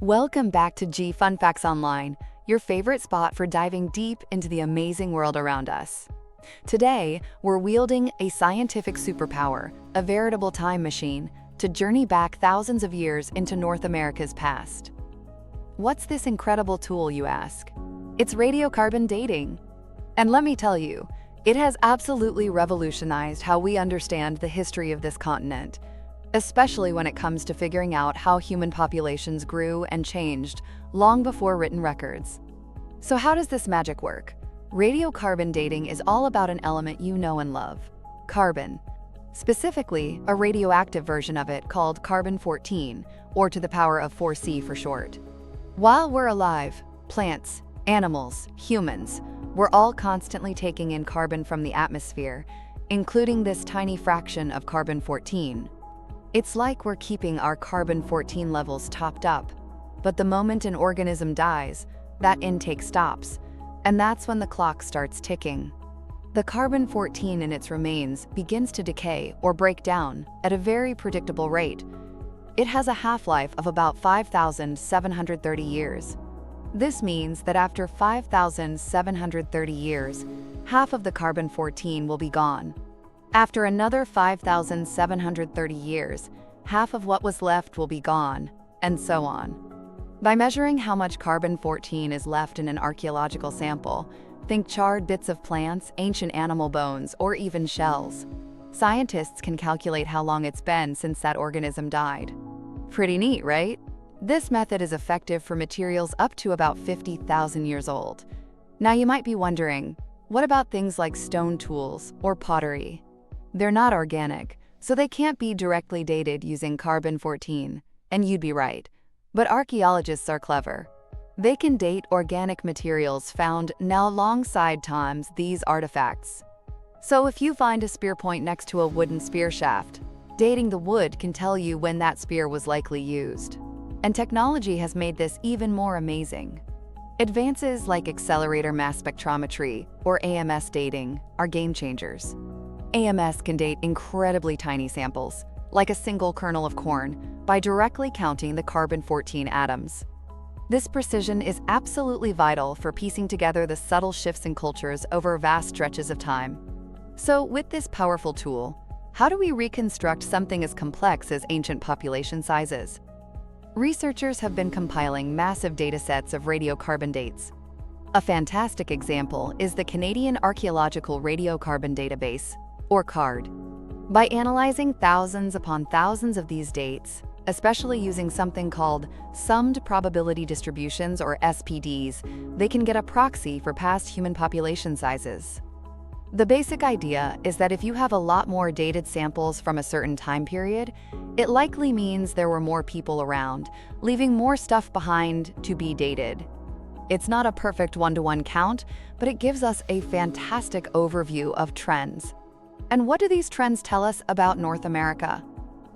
Welcome back to G Fun Facts Online, your favorite spot for diving deep into the amazing world around us. Today, we're wielding a scientific superpower, a veritable time machine, to journey back thousands of years into North America's past. What's this incredible tool, you ask? It's radiocarbon dating. And let me tell you, it has absolutely revolutionized how we understand the history of this continent, especially when it comes to figuring out how human populations grew and changed long before written records. So how does this magic work? Radiocarbon dating is all about an element you know and love, carbon. Specifically, a radioactive version of it called carbon-14, or to the power of 4C for short. While we're alive, plants, animals, humans, we're all constantly taking in carbon from the atmosphere, including this tiny fraction of carbon-14. It's like we're keeping our carbon-14 levels topped up, but the moment an organism dies, that intake stops, and that's when the clock starts ticking. The carbon-14 in its remains begins to decay or break down at a very predictable rate. It has a half-life of about 5,730 years. This means that after 5,730 years, half of the carbon-14 will be gone. After another 5,730 years, half of what was left will be gone, and so on. By measuring how much carbon-14 is left in an archaeological sample, think charred bits of plants, ancient animal bones, or even shells, scientists can calculate how long it's been since that organism died. Pretty neat, right? This method is effective for materials up to about 50,000 years old. Now you might be wondering, what about things like stone tools or pottery? They're not organic, so they can't be directly dated using carbon-14, and you'd be right. But archaeologists are clever. They can date organic materials found now alongside these artifacts. So if you find a spear point next to a wooden spear shaft, dating the wood can tell you when that spear was likely used. And technology has made this even more amazing. Advances like accelerator mass spectrometry, or AMS dating, are game changers. AMS can date incredibly tiny samples, like a single kernel of corn, by directly counting the carbon-14 atoms. This precision is absolutely vital for piecing together the subtle shifts in cultures over vast stretches of time. So with this powerful tool, how do we reconstruct something as complex as ancient population sizes? Researchers have been compiling massive datasets of radiocarbon dates. A fantastic example is the Canadian Archaeological Radiocarbon Database, or CARD. By analyzing thousands upon thousands of these dates, especially using something called summed probability distributions, or SPDs, they can get a proxy for past human population sizes. The basic idea is that if you have a lot more dated samples from a certain time period, it likely means there were more people around, leaving more stuff behind to be dated. It's not a perfect one-to-one count, but it gives us a fantastic overview of trends. And what do these trends tell us about North America?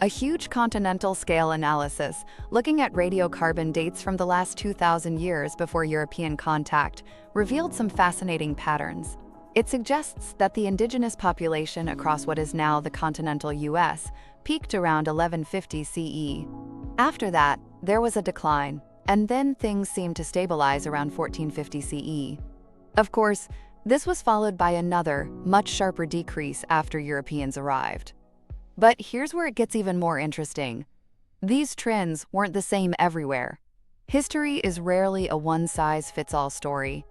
A huge continental scale analysis, looking at radiocarbon dates from the last 2,000 years before European contact, revealed some fascinating patterns. It suggests that the indigenous population across what is now the continental US peaked around 1150 CE. After that, there was a decline, and then things seemed to stabilize around 1450 CE. Of course, this was followed by another, much sharper decrease after Europeans arrived. But here's where it gets even more interesting. These trends weren't the same everywhere. History is rarely a one-size-fits-all story.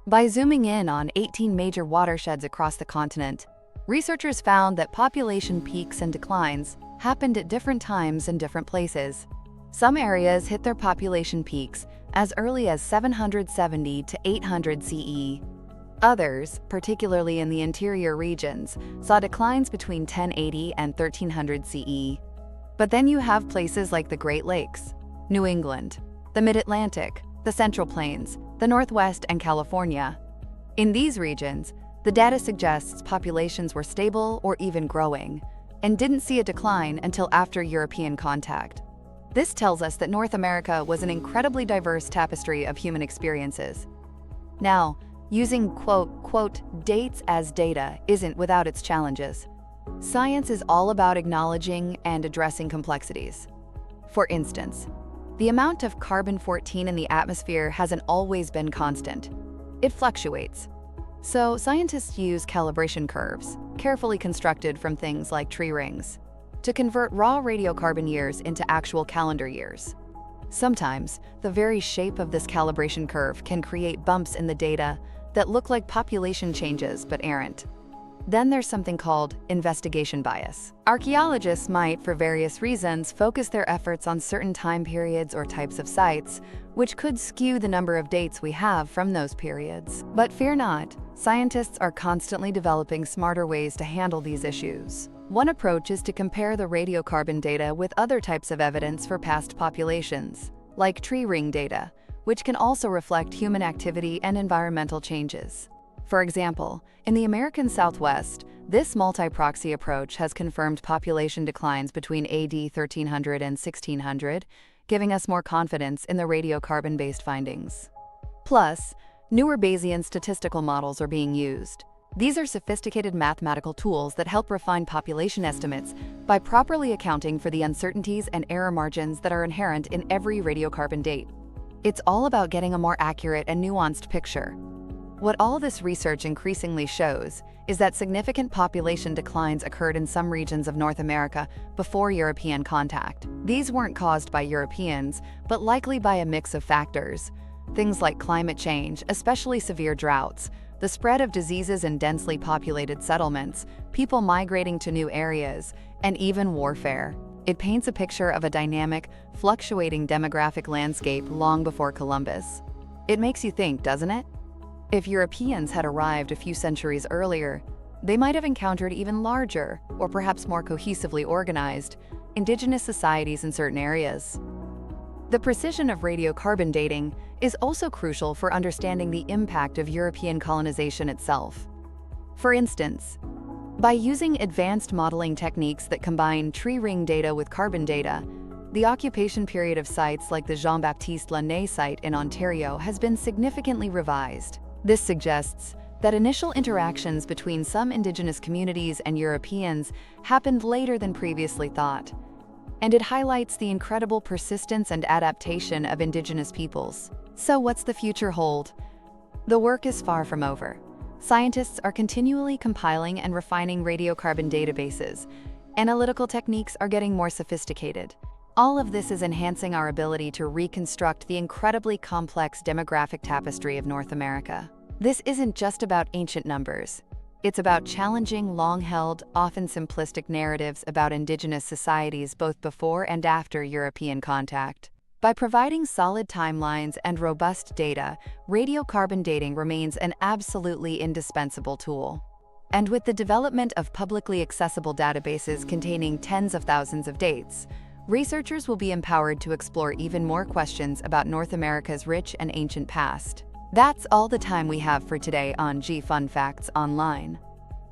By zooming in on 18 major watersheds across the continent, researchers found that population peaks and declines happened at different times in different places. Some areas hit their population peaks as early as 770 to 800 CE. Others, particularly in the interior regions, saw declines between 1080 and 1300 CE. But then you have places like the Great Lakes, New England, the Mid-Atlantic, the Central Plains, the Northwest, and California. In these regions, the data suggests populations were stable or even growing, and didn't see a decline until after European contact. This tells us that North America was an incredibly diverse tapestry of human experiences. Now, using dates as data isn't without its challenges. Science is all about acknowledging and addressing complexities. For instance, The amount of carbon-14 in the atmosphere hasn't always been constant. It fluctuates. So scientists use calibration curves, carefully constructed from things like tree rings, to convert raw radiocarbon years into actual calendar years. Sometimes, the very shape of this calibration curve can create bumps in the data that look like population changes but aren't. Then there's something called investigation bias. Archaeologists might, for various reasons, focus their efforts on certain time periods or types of sites, which could skew the number of dates we have from those periods. But fear not, scientists are constantly developing smarter ways to handle these issues. One approach is to compare the radiocarbon data with other types of evidence for past populations, like tree ring data, which can also reflect human activity and environmental changes. For example, in the American Southwest, this multi-proxy approach has confirmed population declines between AD 1300 and 1600, giving us more confidence in the radiocarbon-based findings. Plus, newer Bayesian statistical models are being used. These are sophisticated mathematical tools that help refine population estimates by properly accounting for the uncertainties and error margins that are inherent in every radiocarbon date. It's all about getting a more accurate and nuanced picture. What all this research increasingly shows is that significant population declines occurred in some regions of North America before European contact. These weren't caused by Europeans, but likely by a mix of factors. Things like climate change, especially severe droughts, the spread of diseases in densely populated settlements, people migrating to new areas, and even warfare. It paints a picture of a dynamic, fluctuating demographic landscape long before Columbus. It makes you think, doesn't it? If Europeans had arrived a few centuries earlier, they might have encountered even larger, or perhaps more cohesively organized, indigenous societies in certain areas. The precision of radiocarbon dating is also crucial for understanding the impact of European colonization itself. For instance, by using advanced modeling techniques that combine tree ring data with carbon data, the occupation period of sites like the Jean-Baptiste Launay site in Ontario has been significantly revised. This suggests that initial interactions between some indigenous communities and Europeans happened later than previously thought, and it highlights the incredible persistence and adaptation of indigenous peoples. So what's the future hold? The work is far from over. Scientists are continually compiling and refining radiocarbon databases. Analytical techniques are getting more sophisticated. All of this is enhancing our ability to reconstruct the incredibly complex demographic tapestry of North America. This isn't just about ancient numbers. It's about challenging long-held, often simplistic narratives about indigenous societies both before and after European contact. By providing solid timelines and robust data, radiocarbon dating remains an absolutely indispensable tool. And with the development of publicly accessible databases containing tens of thousands of dates, researchers will be empowered to explore even more questions about North America's rich and ancient past. That's all the time we have for today on Fun Facts Online.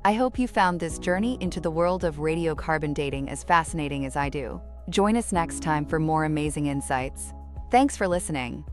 I hope you found this journey into the world of radiocarbon dating as fascinating as I do. Join us next time for more amazing insights. Thanks for listening.